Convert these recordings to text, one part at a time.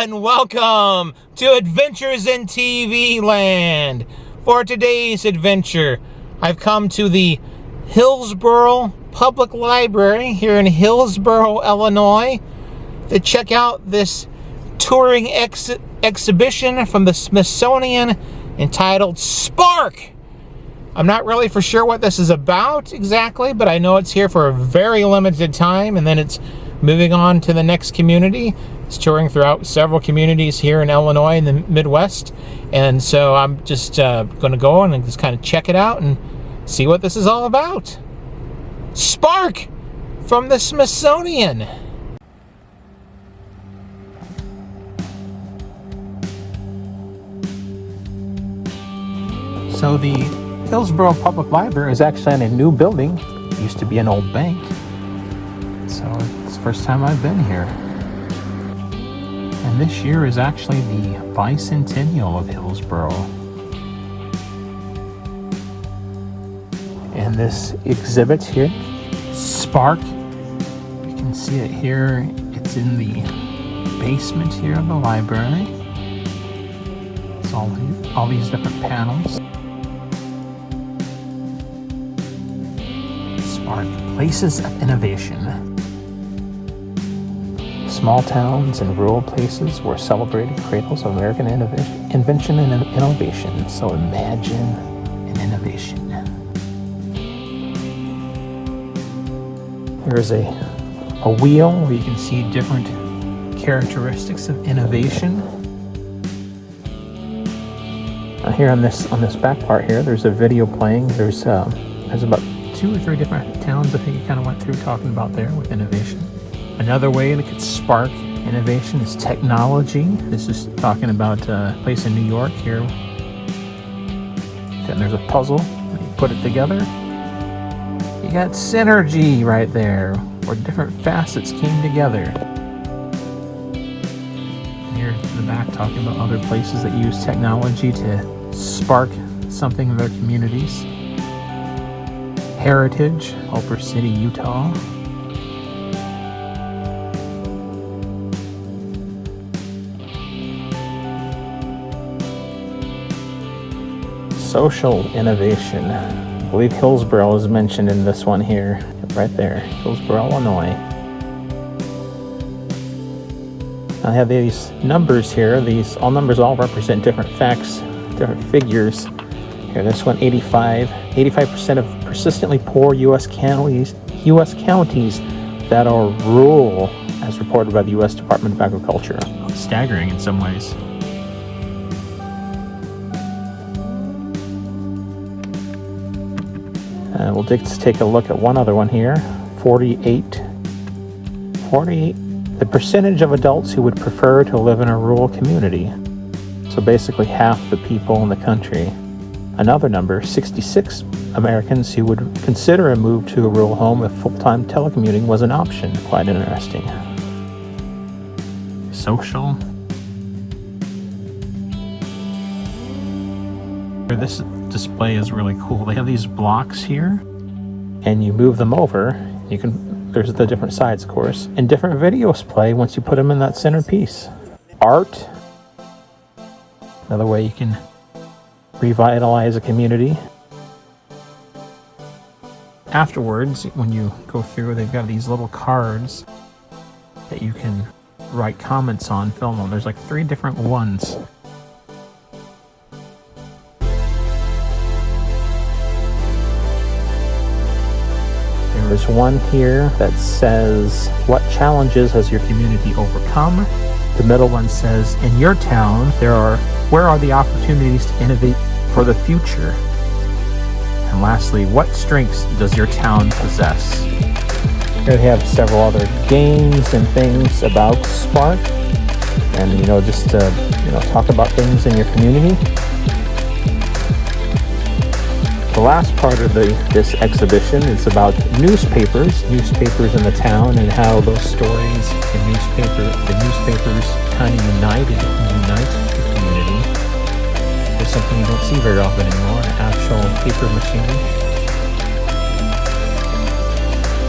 and welcome to Adventures in TV Land. For today's adventure, I've come to the Hillsboro Public Library here in Hillsboro, Illinois, to check out this touring exhibition from the Smithsonian entitled Spark. I'm not really for sure what this is about exactly, but I know it's here for a very limited time, and then it's moving on to the next community. It's touring throughout several communities here in Illinois in the Midwest, and so I'm just going to go and just kind of check it out and see what this is all about. Spark from the Smithsonian. So the Hillsboro Public Library is actually in a new building. It used to be an old bank. So it's the first time I've been here. And this year is actually the bicentennial of Hillsboro. And this exhibit here, Spark, you can see it here. It's in the basement here of the library. It's all these different panels. Spark, places of innovation. Small towns and rural places were celebrated cradles of American invention and innovation. So imagine an innovation. Here's a wheel where you can see different characteristics of innovation. Here on this back part here, there's a video playing. There's about 2 or 3 different towns I think it kind of went through talking about there with innovation. Another way that could spark innovation is technology. This is talking about a place in New York here. And there's a puzzle. You put it together. You got synergy right there, where different facets came together. And here in the back talking about other places that use technology to spark something in their communities. Heritage, Culver City, Utah. Social innovation. I believe Hillsboro is mentioned in this one here, right there, Hillsboro, Illinois. I have these numbers here. All numbers all represent different facts, different figures. Here, this one, 85% of persistently poor U.S. counties that are rural, as reported by the U.S. Department of Agriculture. Staggering in some ways. We'll just take a look at one other one here. 48. The percentage of adults who would prefer to live in a rural community. So basically half the people in the country. Another number, 66 Americans who would consider a move to a rural home if full-time telecommuting was an option. Quite interesting. Social. This display is really cool. They have these blocks here, and you move them over. There's the different sides, of course, and different videos play once you put them in that center piece. Art. Another way you can revitalize a community. Afterwards, when you go through, they've got these little cards that you can write comments on, film them. There's like 3 different ones. There's one here that says, what challenges has your community overcome? The middle one says, in your town, where are the opportunities to innovate for the future? And lastly, what strengths does your town possess? Here we have several other games and things about Spark, and just to talk about things in your community. The last part of this exhibition is about newspapers in the town, and how those stories and the newspapers kind of unite the community. There's something you don't see very often anymore, an actual paper machine.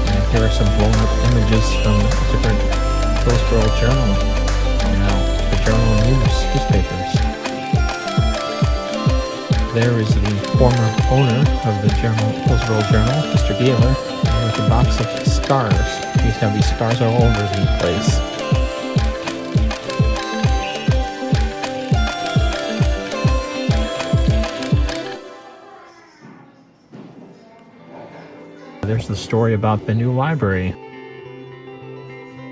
And here are some blown up images from a different Hillsboro Journal. Now, the Journal newspapers. There is the former owner of the Hillsboro Journal, Mr. Gaylor, with a box of scars. He used to have these scars all over the place. There's the story about the new library.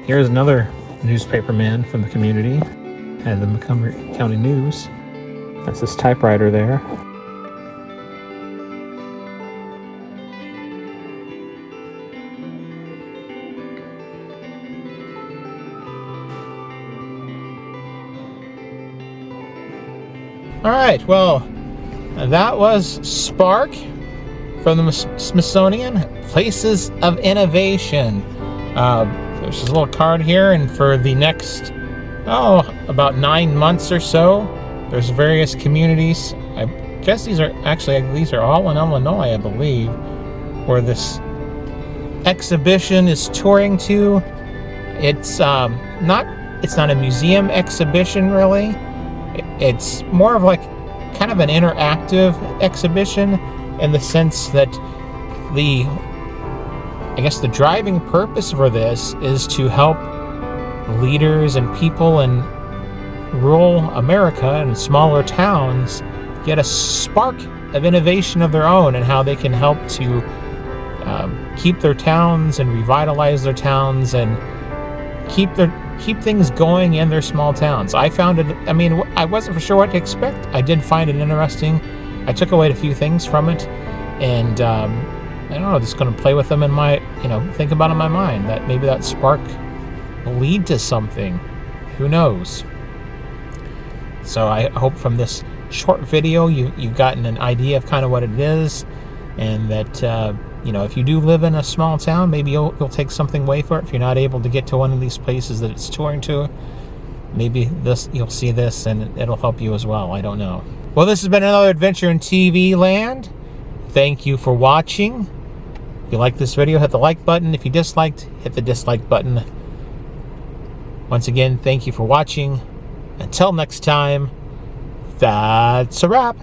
Here's another newspaperman from the community and the Montgomery County News. That's this typewriter there. All right, well, that was Spark from the Smithsonian, Places of Innovation. There's this little card here, and for the next, about 9 months or so, there's various communities. I guess these are all in Illinois, I believe, where this exhibition is touring to. It's not a museum exhibition, really. It's more of like kind of an interactive exhibition in the sense that the driving purpose for this is to help leaders and people in rural America and smaller towns get a spark of innovation of their own, and how they can help to keep their towns and revitalize their towns and keep things going in their small towns. I found it, I wasn't for sure what to expect. I did find it interesting. I took away a few things from it, and I don't know, just going to play with them in my, think about it in my mind, that maybe that spark will lead to something. Who knows? So I hope from this short video you've gotten an idea of kind of what it is, and that if you do live in a small town, maybe you'll take something away for it. If you're not able to get to one of these places that it's touring to, maybe you'll see this and it'll help you as well. I don't know. Well, this has been another adventure in TV land. Thank you for watching. If you like this video, hit the like button. If you disliked, hit the dislike button. Once again, thank you for watching. Until next time, that's a wrap.